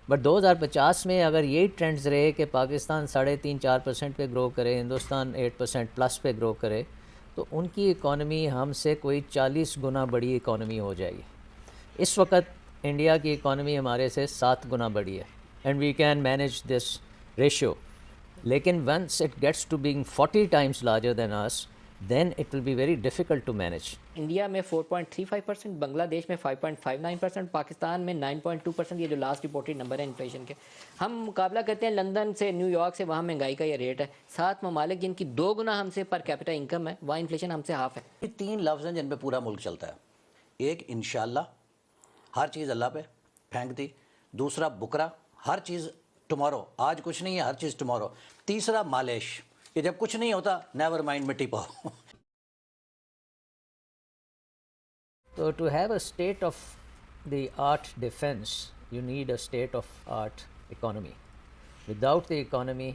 But 2050 میں اگر یہی ٹرینڈز رہے کہ پاکستان 3.5-4% پہ گرو کرے، ہندوستان 8% پلس پہ گرو کرے، تو ان کی اکانومی ہم سے کوئی 40 گنا بڑی اکانومی ہو جائے گی. اس وقت انڈیا کی اکانومی ہمارے سے 7 گنا بڑی ہے، and we can manage this ratio. لیکن once it gets to being 40 times larger than us, then it will be very difficult to manage. India میں 4.35%، بنگلہ دیش میں 5.59%، پاکستان میں 9.2%. یہ جو لاسٹ رپورٹڈ نمبر ہے انفلیشن کے. ہم مقابلہ کرتے ہیں لندن سے، نیو یارک سے، وہاں مہنگائی کا یہ ریٹ ہے. 7 ممالک جن کی 2 گنا ہم سے پر کیپٹا انکم ہے، وہاں انفلیشن ہم سے ہاف ہے. یہ 3 لفظ ہیں جن پہ پورا ملک چلتا ہے. ایک انشاءاللہ، ہر چیز اللہ پہ پھینک دی. دوسرا بکرا، ہر چیز ٹمارو، آج کچھ نہیں ہے ہر چیز ٹمارو. تیسرا مالیش، کہ جب کچھ نہیں ہوتا نیور مائنڈ مٹی پاؤ. So to have a state of the art defense, you need a state of art economy. Without the economy,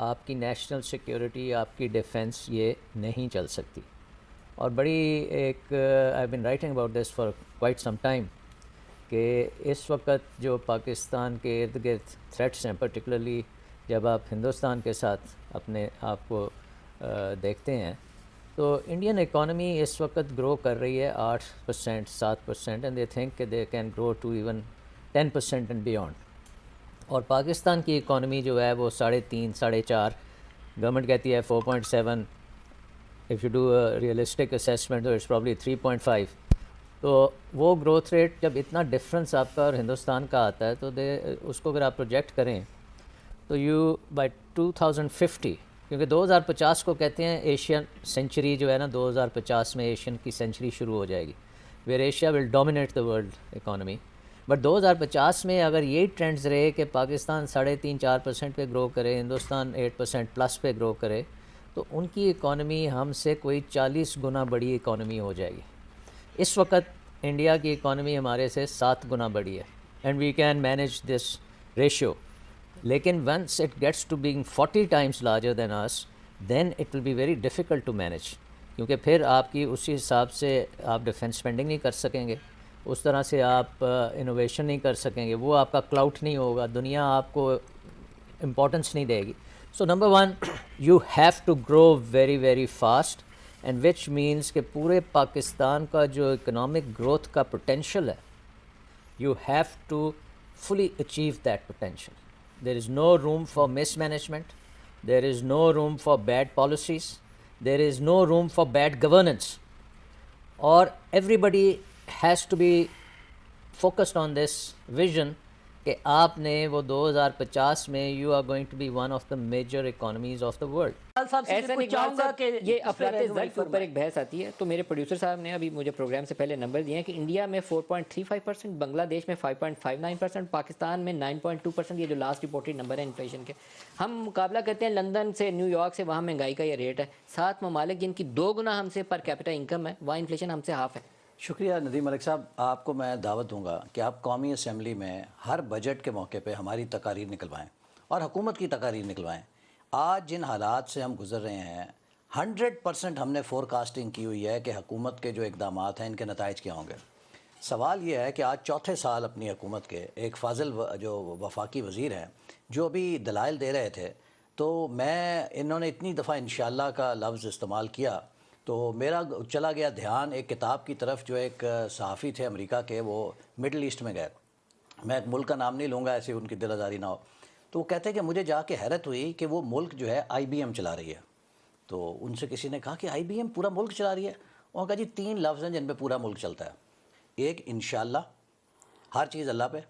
آپ کی نیشنل سیکیورٹی، آپ کی ڈیفنس یہ نہیں چل سکتی. اور بڑی ایک I been writing about this for quite some time کہ اس وقت جو پاکستان کے ارد گرد تھریٹس ہیں، پرٹیکولرلی جب آپ ہندوستان کے ساتھ اپنے آپ کو دیکھتے ہیں، تو انڈین اکانومی اس وقت گرو کر رہی ہے 8%، 7%، اینڈ دے تھنک کہ they can grow to even 10% and beyond. اور پاکستان کی اکانومی جو ہے وہ 3.5، 4.5، گورنمنٹ کہتی ہے 4.7. If you do realistic assessment تو اٹس پرابلی 3.5. تو وہ گروتھ ریٹ جب اتنا ڈفرینس آپ کا اور ہندوستان کا آتا ہے تو اس کو اگر آپ پروجیکٹ کریں تو یو بائی 2050، کیونکہ 2050 کو کہتے ہیں ایشین سینچری جو ہے نا، 2050 میں ایشین کی سینچری شروع ہو جائے گی، where Asia will dominate the world economy. But 2050 میں اگر یہی ٹرینڈز رہے کہ پاکستان 3.5-4% پہ گرو کرے، ہندوستان 8% پلس پہ گرو کرے، تو ان کی اکانومی ہم سے کوئی 40 گنا بڑی اکانومی ہو جائے گی. اس وقت انڈیا کی اکانومی ہمارے سے 7 گنا بڑی ہے، and we can manage this ratio. لیکن once it gets to being 40 times larger than us, then it will be very difficult to manage. کیونکہ پھر آپ کی اسی حساب سے آپ ڈیفینس اسپینڈنگ نہیں کر سکیں گے، اس طرح سے آپ انوویشن نہیں کر سکیں گے، وہ آپ کا کلاؤٹ نہیں ہوگا، دنیا آپ کو امپورٹنس نہیں دے گی. So number 1، you have to grow very very fast, and which means کہ پورے پاکستان کا جو اکنامک گروتھ کا پوٹینشیل ہے، you have to fully achieve that potential. There is no room for mismanagement. There is no room for bad policies. There is no room for bad governance. Or everybody has to be focused on this vision کہ آپ نے وہ 2050 میں you are going to be one of the major economies of the world. ایسا نہیں چاہوں گا کہ یہ افراط زر کے اوپر ایک بحث آتی ہے. تو میرے پروڈیوسر صاحب نے ابھی مجھے پروگرام سے پہلے نمبر دیے ہیں کہ انڈیا میں 4.35%، بنگلہ دیش میں 5.59%، پاکستان میں 9.2%. یہ جو لاسٹ رپورٹڈ نمبر ہے انفلیشن کے. ہم مقابلہ کرتے ہیں لندن سے، نیو یارک سے، وہاں مہنگائی کا یہ ریٹ ہے. 7 ممالک جن کی 2 گنا ہم سے پر کیپٹا انکم ہے، وہاں انفلیشن ہم سے ہاف ہے. شکریہ ندیم ملک صاحب. آپ کو میں دعوت دوں گا کہ آپ قومی اسمبلی میں ہر بجٹ کے موقع پہ ہماری تقاریر نکلوائیں اور حکومت کی تقاریر نکلوائیں. آج جن حالات سے ہم گزر رہے ہیں 100% ہم نے فور کاسٹنگ کی ہوئی ہے کہ حکومت کے جو اقدامات ہیں ان کے نتائج کیا ہوں گے. سوال یہ ہے کہ آج چوتھے سال اپنی حکومت کے ایک فاضل جو وفاقی وزیر ہیں جو بھی دلائل دے رہے تھے، تو انہوں نے اتنی دفعہ انشاءاللہ کا لفظ استعمال کیا تو میرا چلا گیا دھیان ایک کتاب کی طرف جو ایک صحافی تھے امریکہ کے، وہ مڈل ایسٹ میں گئے. میں ایک ملک کا نام نہیں لوں گا ایسے ان کی دل آزاری نہ ہو. تو وہ کہتے ہیں کہ مجھے جا کے حیرت ہوئی کہ وہ ملک جو ہے IBM چلا رہی ہے. تو ان سے کسی نے کہا کہ IBM پورا ملک چلا رہی ہے؟ انہوں نے کہا جی 3 لفظ ہیں جن پہ پورا ملک چلتا ہے. ایک انشاءاللہ، ہر چیز اللہ پہ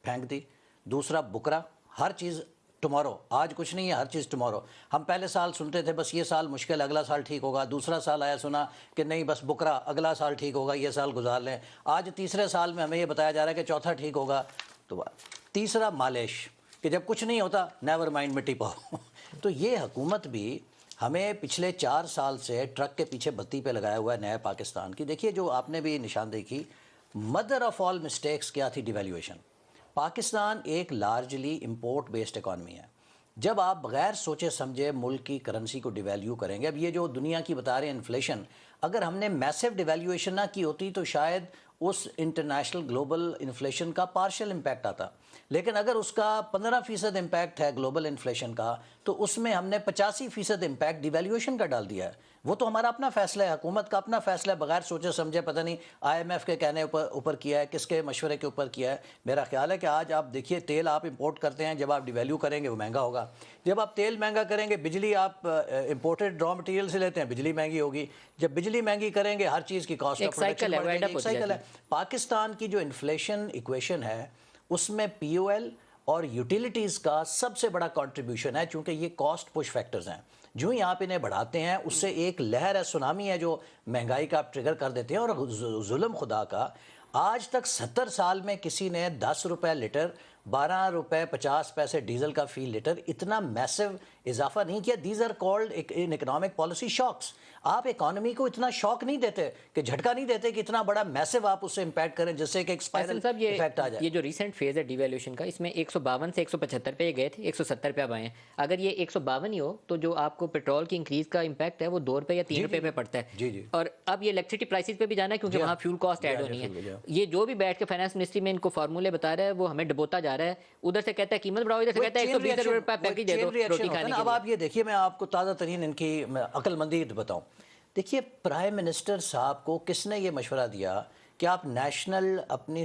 پھینک دی. دوسرا بکرا، ہر چیز ٹمارو، آج کچھ نہیں ہے ہر چیز ٹمارو. ہم پہلے سال سنتے تھے بس یہ سال مشکل ہے اگلا سال ٹھیک ہوگا. دوسرا سال آیا سنا کہ نہیں بس بکرا، اگلا سال ٹھیک ہوگا، یہ سال گزار لیں. آج تیسرے سال میں ہمیں یہ بتایا جا رہا ہے کہ چوتھا ٹھیک ہوگا. تو تیسرا مالیش، کہ جب کچھ نہیں ہوتا نیور مائنڈ مٹی پاؤ. تو یہ حکومت بھی ہمیں پچھلے 4 سال سے ٹرک کے پیچھے بتی پہ لگایا ہوا ہے نئے پاکستان کی. دیکھیے جو آپ نے بھی نشاندہی کی، مدر آف آل مسٹیکس کیا تھی؟ ڈیویلیویشن. پاکستان ایک لارجلی امپورٹ بیسڈ اکانومی ہے. جب آپ بغیر سوچے سمجھے ملک کی کرنسی کو ڈیویلیو کریں گے، اب یہ جو دنیا کی بتا رہے ہیں انفلیشن، اگر ہم نے میسو ڈیویلیویشن نہ کی ہوتی تو شاید اس انٹرنیشنل گلوبل انفلیشن کا پارشل امپیکٹ آتا. لیکن اگر اس کا 15% امپیکٹ ہے گلوبل انفلیشن کا تو اس میں ہم نے 85% امپیکٹ ڈی ویلیویشن کا ڈال دیا ہے. وہ تو ہمارا اپنا فیصلہ ہے, حکومت کا اپنا فیصلہ ہے, بغیر سوچے سمجھے, پتہ نہیں IMF کے کہنے اوپر کیا ہے, کس کے مشورے کے اوپر کیا ہے. میرا خیال ہے کہ آج آپ دیکھیے تیل آپ امپورٹ کرتے ہیں, جب آپ ڈی ویلیو کریں گے وہ مہنگا ہوگا. جب آپ تیل مہنگا کریں گے, بجلی آپ امپورٹڈ را مٹیریل سے لیتے ہیں, بجلی مہنگی ہوگی. جب بجلی مہنگی کریں گے, ہر چیز کی کاسٹ آف پروڈکشن بڑھ جائے گی. ایک سائیکل ہے. پاکستان کی جو انفلیشن ایکویشن ہے اس میں POL اور یوٹیلیٹیز کا سب سے بڑا کنٹریبیوشن ہے, چونکہ یہ کاسٹ پش فیکٹرز ہیں. جو ہی آپ انہیں بڑھاتے ہیں اس سے ایک لہر ہے, سونامی ہے جو مہنگائی کا آپ ٹریگر کر دیتے ہیں. اور ظلم خدا کا, آج تک 70 سال میں کسی نے 10 روپے لیٹر, 12 روپے 50 پیسے ڈیزل کا فی لیٹر اتنا میسو اضافہ نہیں کیا. These are called in economic policy shocks. آپ اکانومی کو اتنا شاک نہیں دیتے, کہ جھٹکا نہیں دیتے کہ اتنا بڑا میسو آپ اس سے امپیکٹ کریں جس سے کہ ایک اسپائرل ایفیکٹ آ جائے. یہ جو ریسنٹ فیز ہے ڈی ویلیویشن کا, اس میں 152 سے 175 پہ گئے تھے, 170 پہ اب آئے ہیں. اگر یہ 152 ہی ہو تو جو آپ کو پیٹرول کی انکریز کا امپیکٹ ہے وہ 2 روپے یا 3 روپے پہ پڑتا ہے. اور اب یہ الیکٹریسٹی پرائسز پہ بھی جانا ہے کیونکہ وہاں فیول کاسٹ ایڈ ہونی ہے. یہ جو بھی بیٹھ کے فائنانس منسٹری میں ان کو فارمولے بتا رہا ہے وہ ہمیں ڈبوتا جا رہا ہے. ادھر سے کہتا ہے قیمت بڑھاؤ, ادھر سے کہتا ہے 120 روپے پیکیج دے دو روٹی کھانے کے. اب آپ یہ دیکھیے, میں آپ کو تازہ ترین ان کی عقل مندی بتاؤں. دیکھیے پرائم منسٹر صاحب کو کس نے یہ مشورہ دیا کہ آپ نیشنل اپنی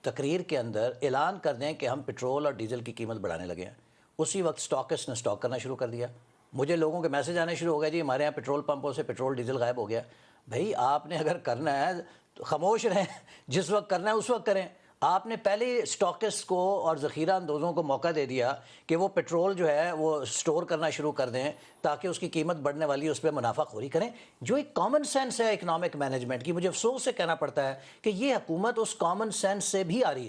تقریر کے اندر اعلان کر دیں کہ ہم پیٹرول اور ڈیزل کی قیمت بڑھانے لگے ہیں. اسی وقت اسٹاکسٹ نے اسٹاک کرنا شروع کر دیا. مجھے لوگوں کے میسج آنے شروع ہو گئے, جی ہمارے یہاں پیٹرول پمپوں سے پیٹرول ڈیزل غائب ہو گیا. بھائی آپ نے اگر کرنا ہے تو خاموش رہیں, جس وقت کرنا ہے اس وقت کریں. آپ نے پہلے اسٹاکسٹ کو اور ذخیرہ اندوزوں کو موقع دے دیا کہ وہ پیٹرول جو ہے وہ سٹور کرنا شروع کر دیں تاکہ اس کی قیمت بڑھنے والی ہے اس پہ منافع خوری کریں, جو ایک کامن سینس ہے اکنامک مینجمنٹ کی. مجھے افسوس سے کہنا پڑتا ہے کہ یہ حکومت اس کامن سینس سے بھی آ رہی ہے.